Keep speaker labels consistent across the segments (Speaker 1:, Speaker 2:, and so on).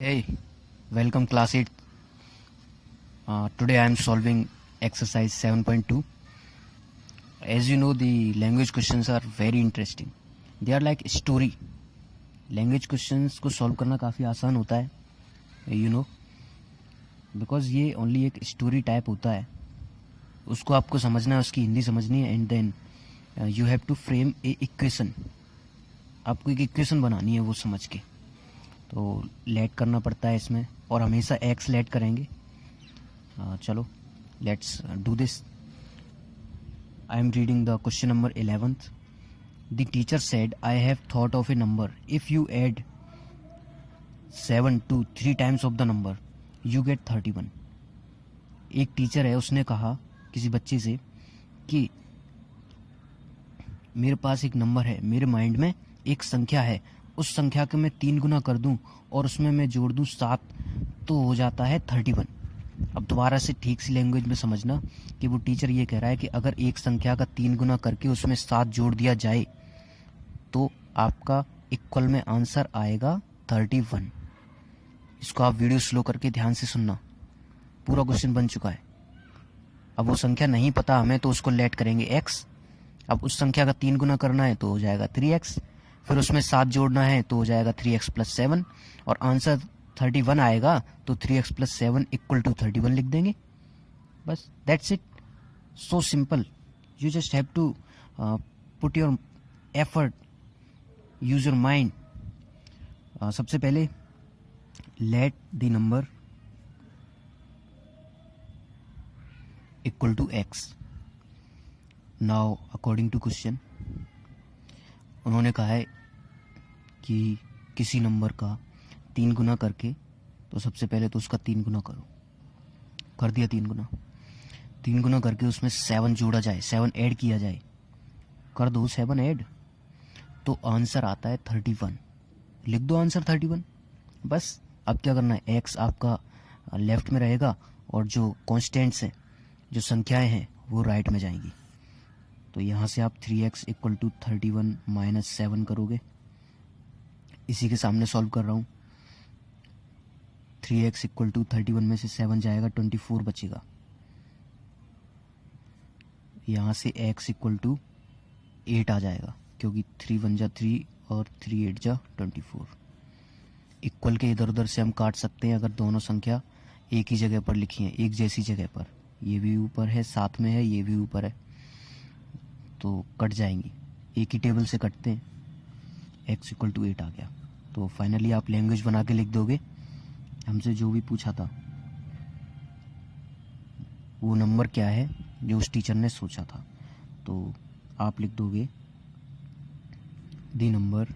Speaker 1: Hey, welcome class 8. Today I am solving exercise 7.2. As you know, the language questions are very interesting. They are like story. Language questions को solve करना काफ़ी आसान होता है, you know, because ये only एक story type होता है. उसको आपको समझना है, उसकी हिंदी समझनी है, and then you have to frame a equation. आपको एक equation बनानी है वो समझ के. तो लेट करना पड़ता है इसमें, और हमेशा एक्स लेट करेंगे. चलो let's do this. I am reading the question number 11th. The teacher said I have thought of a number. If you add 7 to 3 times of the number you get 31. एक teacher है, उसने कहा किसी बच्चे से कि मेरे पास एक नंबर है, मेरे माइंड में एक संख्या है, उस संख्या के मैं 3 गुना कर दूं और उसमें मैं जोड़ दूं 7 तो हो जाता है 31. अब दोबारा से ठीक सी लैंग्वेज में समझना कि वो टीचर ये कह रहा है कि अगर एक संख्या का 3 गुना करके उसमें 7 जोड़ दिया जाए तो आपका इक्वल में आंसर आएगा 31. इसको आप वीडियो स्लो करके ध्यान से सुनना. पूरा क्वेश्चन बन चुका है. अब वो संख्या नहीं पता हमें तो उसको लेट करेंगे x. अब उस संख्या का 3 गुना करना है तो हो जाएगा 3x, फिर उसमें 7 जोड़ना है तो हो जाएगा 3x + 7, और आंसर 31 आएगा तो 3x + 7 = 31 लिख देंगे. बस that's it. So simple. You just have to put your effort, use your mind. सबसे पहले let the number equal to x. Now according to question उन्होंने कहा है कि किसी नंबर का 3 गुना करके, तो सबसे पहले तो उसका 3 गुना करो. कर दिया 3 गुना. 3 गुना करके उसमें 7 जोड़ा जाए, 7 ऐड किया जाए. कर दो 7 ऐड तो आंसर आता है 31. लिख दो आंसर 31. बस अब क्या करना है, एक्स आपका लेफ्ट में रहेगा और जो कॉन्स्टेंट्स हैं, जो संख्याएं हैं, वो राइट में जाएंगी. तो यहाँ से आप 3x = 31 - 7 करोगे. इसी के सामने सॉल्व कर रहा हूँ. 3x = 31 में से 7 जाएगा, 24 बचेगा. यहाँ से x = 8 आ जाएगा, क्योंकि 3 × 1 = 3 और 3 × 8 = 24. इक्वल के इधर उधर से हम काट सकते हैं अगर दोनों संख्या एक ही जगह पर लिखी हैं, एक जैसी जगह पर. ये भी ऊपर है, साथ में है, ये भी ऊपर है, तो कट जाएंगी. एक ही टेबल से कटते हैं. x = 8 आ गया. तो फाइनली आप लैंग्वेज बना के लिख दोगे. हमसे जो भी पूछा था वो नंबर क्या है जो उस टीचर ने सोचा था, तो आप लिख दोगे the number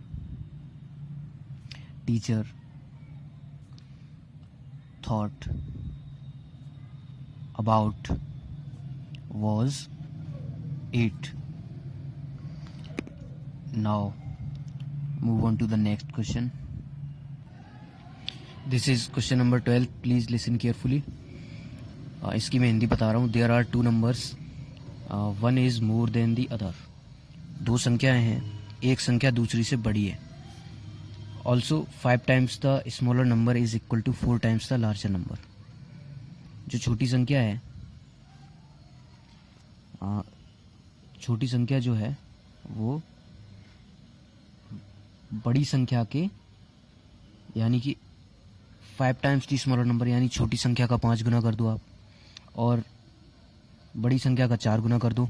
Speaker 1: teacher thought about was 8. Now move on to the next question. This is question number 12. Please listen carefully. इसकी मैं हिंदी बता रहा हूँ. There are 2 numbers. One is more than the other. 2 संख्याएं हैं, एक संख्या दूसरी से बड़ी है. Also 5 times the smaller number is equal to 4 times the larger number. जो छोटी संख्या है, छोटी संख्या जो है वो बड़ी संख्या के, यानी कि 5 times द स्मॉलर नंबर, यानी छोटी संख्या का 5 गुना कर दो आप, और बड़ी संख्या का 4 गुना कर दो,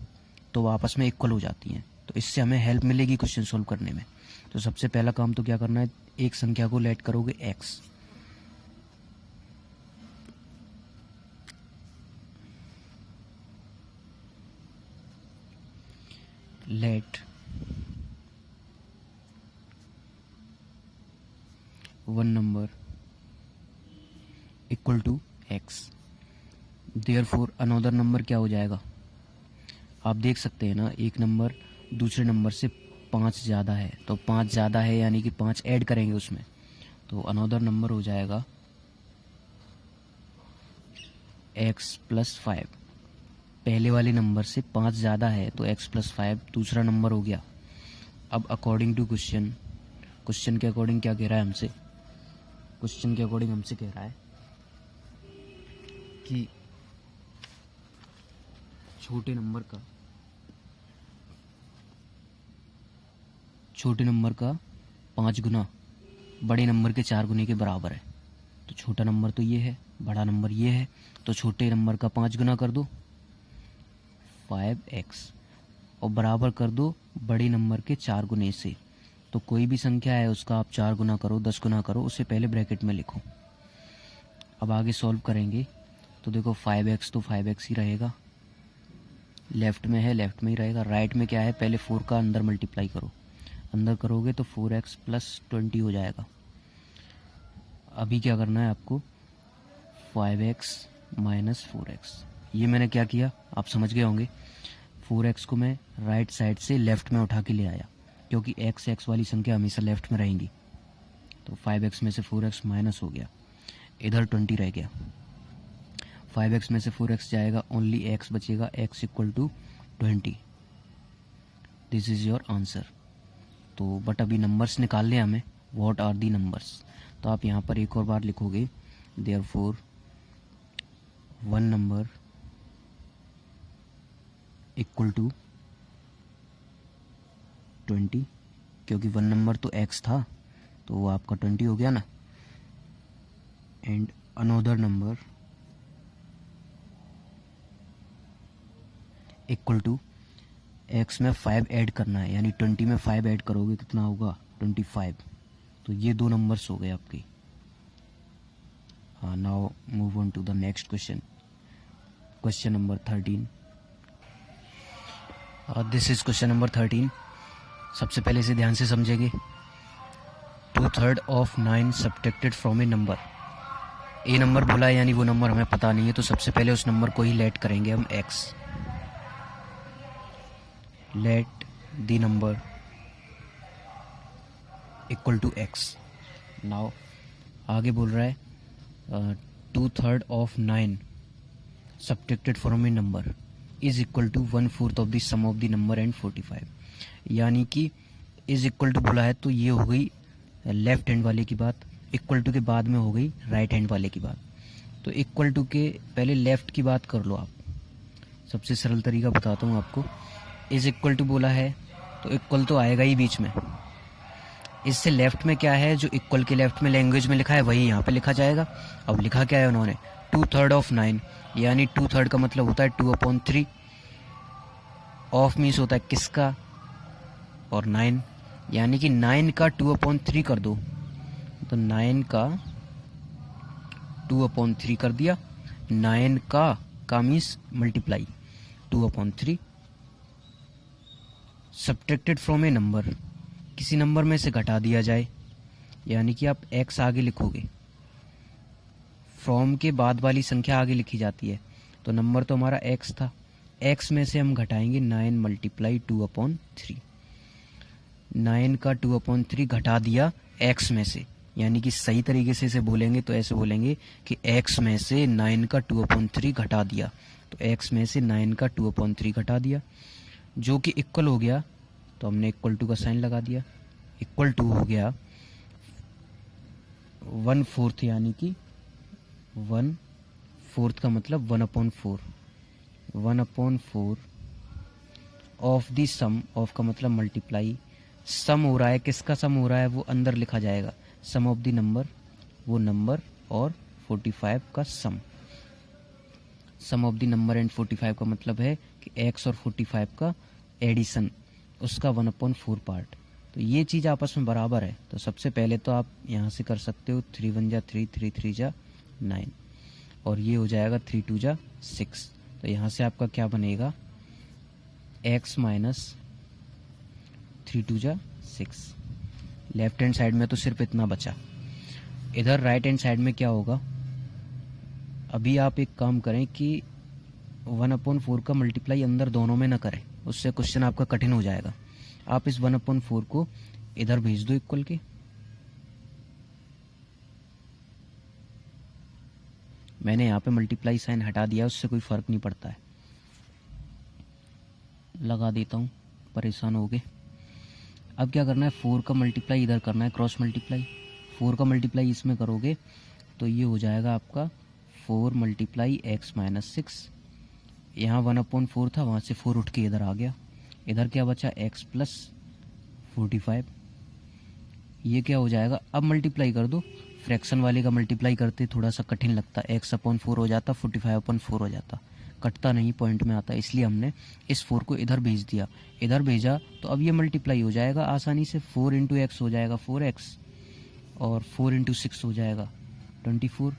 Speaker 1: तो वो आपस में इक्वल हो जाती हैं. तो इससे हमें हेल्प मिलेगी क्वेश्चन सोल्व करने में. तो सबसे पहला काम तो क्या करना है, एक संख्या को लेट करोगे x. Let 1 number equal to x. Therefore another number क्या हो जाएगा, आप देख सकते हैं ना, एक नंबर दूसरे नंबर से 5 ज़्यादा है, तो 5 ज़्यादा है यानी कि 5 ऐड करेंगे उसमें, तो अनदर नंबर हो जाएगा x + 5. पहले वाले नंबर से 5 ज़्यादा है तो x + 5 दूसरा नंबर हो गया. अब अकॉर्डिंग टू क्वेश्चन के अकॉर्डिंग क्या कह रहा है हमसे, क्वेश्चन के अकॉर्डिंग हमसे कह रहा है कि छोटे नंबर का 5 गुना बड़े नंबर के 4 गुने के बराबर है। तो छोटा नंबर तो ये है, बड़ा नंबर ये है, तो छोटे नंबर का 5 गुना कर दो 5x और बराबर कर दो बड़े नंबर के 4 गुने से। तो कोई भी संख्या है उसका आप 4 गुना करो, 10 गुना करो, उसे पहले ब्रैकेट में लिखो। अब आगे सॉल्व करेंगे तो देखो 5x तो 5x ही रहेगा, लेफ्ट में है लेफ्ट में ही रहेगा। राइट में क्या है, पहले 4 का अंदर मल्टीप्लाई करो, अंदर करोगे तो 4x + 20 हो जाएगा। अभी क्या करना है आपको, 5x - 4x। ये मैंने क्या किया आप समझ गए होंगे। 4x को मैं राइट साइड से लेफ्ट में उठा के ले आया, क्योंकि x वाली संख्या हमेशा लेफ्ट में रहेंगी। तो 5x में से 4x माइनस हो गया, इधर 20 रह गया। 5x में से 4x जाएगा, ओनली x बचेगा, x = 20। This is your answer. तो बट अभी नंबर्स निकालने हमें, व्हाट आर दी नंबर्स। तो आप यहाँ पर एक और बार लिखोगे, देयरफॉर 1 नंबर = 20, क्योंकि 1 नंबर तो x था तो वो आपका 20 हो गया ना। एंड अनदर नंबर = x में 5 ऐड करना है, यानी 20 में 5 ऐड करोगे कितना होगा, 25। तो ये 2 नंबर्स हो गए आपके। Now move on to the next question, question number 13। This is question number 13। सबसे पहले इसे ध्यान से समझेंगे। 2/3 of 9 subtracted from a number. A number बोला है, यानी वो नंबर हमें पता नहीं है, तो सबसे पहले उस नंबर को ही लेट करेंगे हम x। Let the number = x। Now आगे बोल रहा है 2/3 of 9 subtracted from a number is equal to 1/4 of the sum of the number and 45। यानी कि इज इक्वल टू बोला है तो ये हो गई लेफ्ट हैंड वाले की बात, इक्वल टू के बाद में हो गई राइट हैंड वाले की बात। तो इक्वल टू के पहले लेफ्ट की बात कर लो आप। सबसे सरल तरीका बताता हूँ आपको। इज इक्वल टू बोला है तो इक्वल तो आएगा ही बीच में। इससे लेफ्ट में क्या है, जो इक्वल के लेफ्ट में लैंग्वेज में लिखा है वही यहाँ पे लिखा जाएगा। अब लिखा क्या है उन्होंने, 2/3 of 9, यानी 2/3 का मतलब होता है 2/3। ऑफ मीन्स होता है किसका, और 9 यानी कि 9 का 2/3 कर दो। तो 9 का 2/3 कर दिया। 9 का means multiply 2/3। Subtracted from a number, किसी नंबर में से घटा दिया जाए, यानी कि आप x आगे लिखोगे, फ्रॉम के बाद वाली संख्या आगे लिखी जाती है। तो नंबर तो हमारा x था, x में से हम घटाएंगे 9 × 2/3। 9 का 2/3 घटा दिया x में से, यानी कि सही तरीके से इसे बोलेंगे तो ऐसे बोलेंगे कि x में से 9 का 2/3 घटा दिया। तो x में से 9 का 2/3 घटा दिया, जो कि इक्वल हो गया। तो हमने इक्वल टू का साइन लगा दिया। इक्वल टू हो गया 1/4, यानी कि 1/4 का मतलब 1/4। 1/4 ऑफ द सम, ऑफ का मतलब मल्टीप्लाई। सम हो रहा है, किसका सम हो रहा है वो अंदर लिखा जाएगा, सम ऑफ द नंबर, वो नंबर और 45 का सम। सम ऑफ द नंबर एंड 45 का मतलब है कि x और 45 का एडिशन, उसका 1/4 पार्ट। तो ये चीज़ आपस में बराबर है। तो सबसे पहले तो आप यहाँ से कर सकते हो 3 × 1 = 3, 3 × 3 = 9, और ये हो जाएगा 3 × 2 = 6। तो यहाँ से आपका क्या बनेगा, x - 3 × 2 = 6। लेफ्ट हैंड साइड में तो सिर्फ इतना बचा। इधर राइट हैंड साइड में क्या होगा, अभी आप एक काम करें कि 1/4 का मल्टीप्लाई अंदर दोनों में ना करें, उससे क्वेश्चन आपका कठिन हो जाएगा। आप इस 1/4 को इधर भेज दो इक्वल के। मैंने यहाँ पे मल्टीप्लाई साइन हटा दिया, उससे कोई फर्क नहीं पड़ता है। लगा देता हूँ, परेशान हो गए। अब क्या करना है, 4 का मल्टीप्लाई इधर करना है, क्रॉस मल्टीप्लाई। 4 का मल्टीप्लाई इसमें करोगे तो ये हो जाएगा आपका 4 मल्टीप्लाई एक्स माइनस 6। यहाँ 1/4 था, वहाँ से 4 उठ के इधर आ गया। इधर क्या बचा, x प्लस 45। ये क्या हो जाएगा, अब मल्टीप्लाई कर दो। फ्रैक्शन वाले का मल्टीप्लाई करते थोड़ा सा कठिन लगता, x/4 हो जाता, 45/4 हो जाता, कटता नहीं, पॉइंट में आता, इसलिए हमने इस 4 को इधर भेज दिया। इधर भेजा तो अब ये मल्टीप्लाई हो जाएगा आसानी से, 4 इंटू एक्स हो जाएगा 4x और 4 इंटू 6 हो जाएगा 24।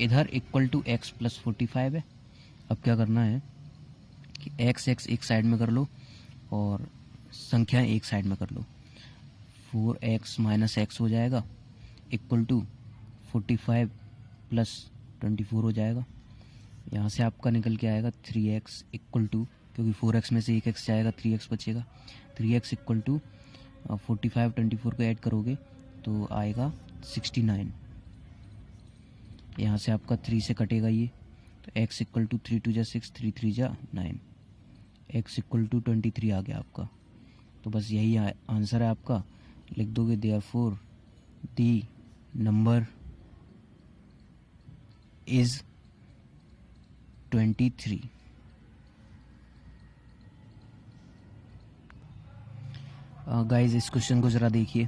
Speaker 1: इधर इक्वल टू एक्स प्लस 45 है। अब क्या करना है कि x एक साइड में कर लो और संख्याएं एक साइड में कर लो। 4x माइनस एक्स हो जाएगा इक्वल टू 45 प्लस 24 हो जाएगा। यहाँ से आपका निकल के आएगा 3x इक्वल टू, क्योंकि 4x में से एक x जाएगा 3x बचेगा, 3x इक्वल टू 45 24 को ऐड करोगे तो आएगा 69। यहाँ से आपका 3 से कटेगा ये, तो x इक्वल टू 3 2 जा 6, 3 3 जा 9, x इक्वल टू 23 आ गया आपका। तो बस यही आंसर है आपका। लिख दोगे therefore the number is 23। Guys इस क्वेश्चन को ज़रा देखिए।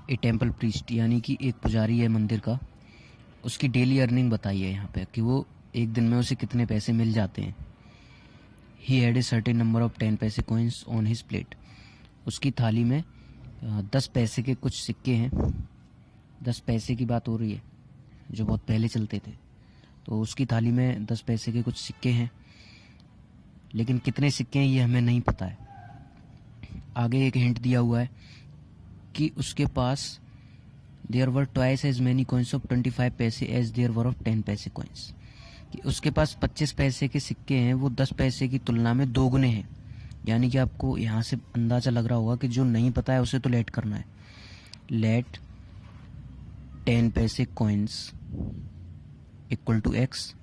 Speaker 1: ए टेम्पल प्रीस्ट यानी कि एक पुजारी है मंदिर का, उसकी डेली अर्निंग बताई है यहाँ पे कि वो एक दिन में उसे कितने पैसे मिल जाते हैं। He had a certain number of 10 पैसे कॉइन्स ऑन हिज प्लेट। उसकी थाली में 10 पैसे के कुछ सिक्के हैं। 10 पैसे की बात हो रही है जो बहुत पहले चलते थे। तो उसकी थाली में 10 पैसे के कुछ सिक्के हैं, लेकिन कितने सिक्के हैं ये हमें नहीं पता है। आगे एक हिंट दिया हुआ है कि उसके पास there were twice as many coins of 25 पैसे एज देयर वर ऑफ 10 पैसे कॉइन्स। कि उसके पास 25 पैसे के सिक्के हैं, वो 10 पैसे की तुलना में 2 गुने हैं। यानी कि आपको यहाँ से अंदाज़ा लग रहा होगा कि जो नहीं पता है उसे तो लेट करना है। लेट 10 पैसे कॉइन्स इक्वल टू एक्स।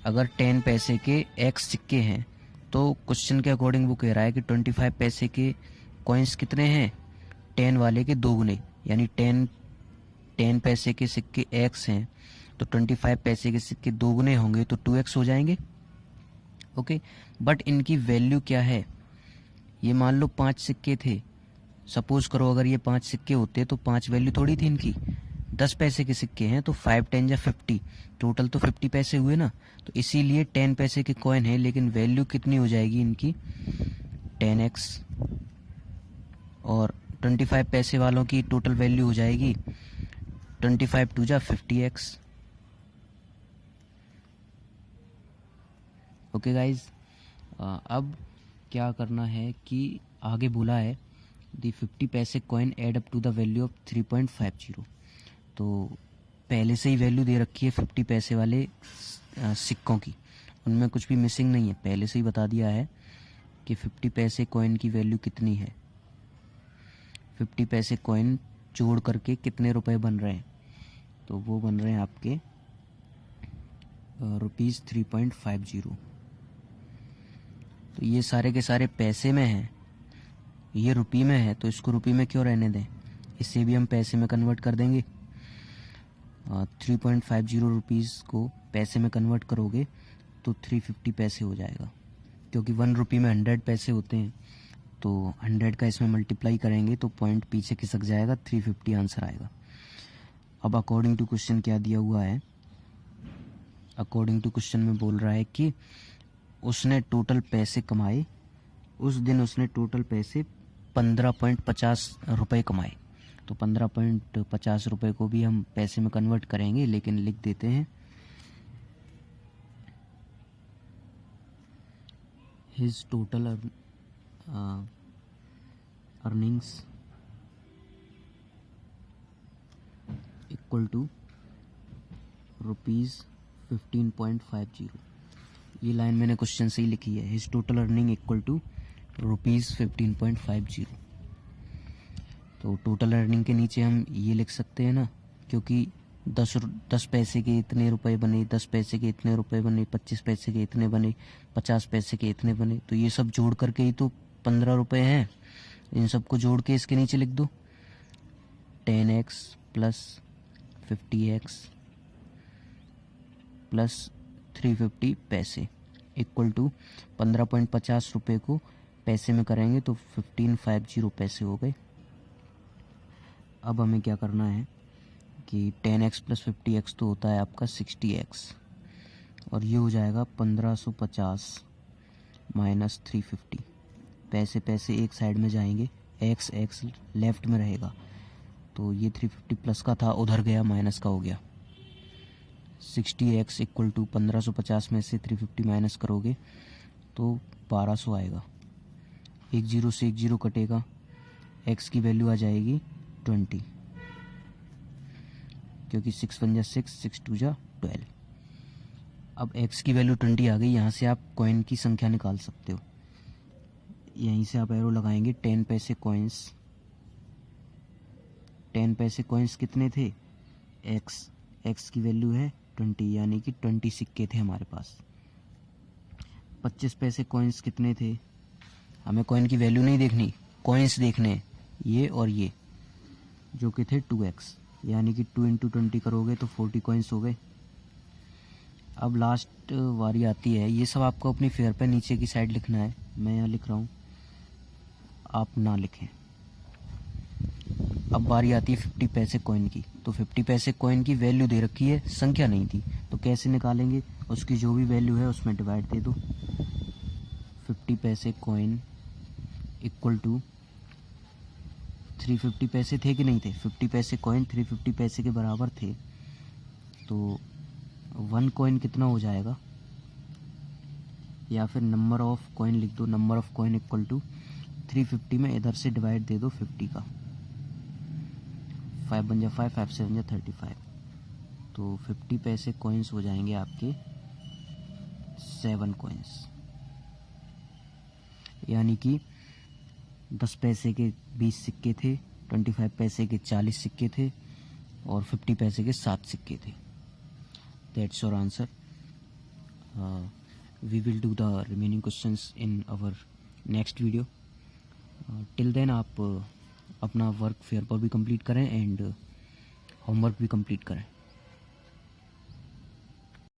Speaker 1: अगर 10 पैसे के x सिक्के हैं तो क्वेश्चन के अकॉर्डिंग वो कह रहा है कि 25 पैसे के कॉइन्स कितने हैं, 10 वाले के 2 गुने। यानी 10 पैसे के सिक्के x हैं तो 25 पैसे के सिक्के 2 गुने होंगे तो 2x हो जाएंगे। ओके, बट इनकी वैल्यू क्या है, ये मान लो 5 सिक्के थे। सपोज करो अगर ये 5 सिक्के होते तो 5 वैल्यू थोड़ी थी इनकी। 10 पैसे के सिक्के हैं तो 5 10 या 50, टोटल तो 50 पैसे हुए ना। तो इसीलिए 10 पैसे के कॉइन है, लेकिन वैल्यू कितनी हो जाएगी इनकी 10x। और 25 पैसे वालों की टोटल वैल्यू हो जाएगी 25 2 जा 50x। ओके गाइज, अब क्या करना है कि आगे बोला है the 50 paise coin add up to the value of 3.50। तो पहले से ही वैल्यू दे रखी है 50 पैसे वाले सिक्कों की, उनमें कुछ भी मिसिंग नहीं है। पहले से ही बता दिया है कि 50 पैसे कॉइन की वैल्यू कितनी है। 50 पैसे कॉइन जोड़ करके कितने रुपए बन रहे हैं, तो वो बन रहे हैं आपके रुपीज़ 3.50। तो ये सारे के सारे पैसे में हैं, ये रुपये में है, तो इसको रुपये में क्यों रहने दें, इसे भी हम पैसे में कन्वर्ट कर देंगे। 3.50 रुपीज़ को पैसे में कन्वर्ट करोगे तो 350 पैसे हो जाएगा, क्योंकि 1 रुपये में 100 पैसे होते हैं। तो 100 का इसमें मल्टीप्लाई करेंगे तो पॉइंट पीछे खिसक जाएगा, 350 आंसर आएगा। अब अकॉर्डिंग टू क्वेश्चन क्या दिया हुआ है, अकॉर्डिंग टू क्वेश्चन में बोल रहा है कि उसने टोटल पैसे कमाए, उस दिन उसने टोटल पैसे 15.50 रुपये कमाए। तो 15.50 रुपये को भी हम पैसे में कन्वर्ट करेंगे, लेकिन लिख देते हैं his total earnings equal to rupees 15.50। ये लाइन मैंने क्वेश्चन से ही लिखी है, his total earning equal to rupees 15.50। तो टोटल अर्निंग के नीचे हम ये लिख सकते हैं ना, क्योंकि 10 पैसे के इतने रुपए बने, 10 पैसे के इतने रुपए बने, 25 पैसे के इतने बने, 50 पैसे के इतने बने, तो ये सब जोड़ करके ही तो 15 रुपये हैं। इन सबको जोड़ के इसके नीचे लिख दो। 10x प्लस 50x प्लस 350 पैसे इक्वल टू 15.50 रुपये को पैसे में करेंगे तो 1550 पैसे हो गए। अब हमें क्या करना है कि 10x प्लस 50x तो होता है आपका 60x, और ये हो जाएगा 1550 माइनस 350। पैसे पैसे एक साइड में जाएंगे, x x लेफ्ट में रहेगा, तो ये 350 प्लस का था उधर गया माइनस का हो गया। 60x इक्वल टू 1550 में से 350 माइनस करोगे तो 1200 आएगा। एक जीरो से एक जीरो कटेगा, x की वैल्यू आ जाएगी 20, क्योंकि 6 1 जा 6, 6 2 जा 12। अब x की वैल्यू 20 आ गई। यहाँ से आप कॉइन की संख्या निकाल सकते हो। यहीं से आप एरो लगाएंगे। 10 पैसे कॉइन्स, 10 पैसे कॉइन्स कितने थे? x की वैल्यू है 20, यानी कि 20 सिक्के थे हमारे पास। 25 पैसे कॉइन्स कितने थे? हमें कॉइन की वैल्यू नहीं देखनी, कॉइन्स देखने, ये और ये, जो कि थे 2x, यानी कि 2 × 20 करोगे तो 40 कॉइन्स हो गए। अब लास्ट वारी आती है। ये सब आपको अपनी फेयर पे नीचे की साइड लिखना है। मैं यहाँ लिख रहा हूँ, आप ना लिखें। अब बारी आती है 50 पैसे कॉइन की। तो 50 पैसे कॉइन की वैल्यू दे रखी है, संख्या नहीं थी, तो कैसे निकालेंगे? उसकी जो भी वैल्यू है उसमें डिवाइड दे दो। 50 पैसे कॉइन इक्वल टू 350 पैसे थे कि नहीं थे? 50 पैसे कॉइन 350 पैसे के बराबर थे, तो 1 कॉइन कितना हो जाएगा? या फिर नंबर ऑफ कॉइन लिख दो। Number of coin equal to 350 में इधर से डिवाइड दे दो 50 का। 5 1 जा 5, 5 7 जा 35, तो 50 पैसे कॉइन्स हो जाएंगे आपके 7 कॉइन्स, यानी कि 10 पैसे के 20 सिक्के थे, 25 पैसे के 40 सिक्के थे, और 50 पैसे के 7 सिक्के थे। That's your answer. We will do the remaining questions in our next video. Till then आप अपना वर्क फेयर पर भी कंप्लीट करें एंड होमवर्क भी कंप्लीट करें।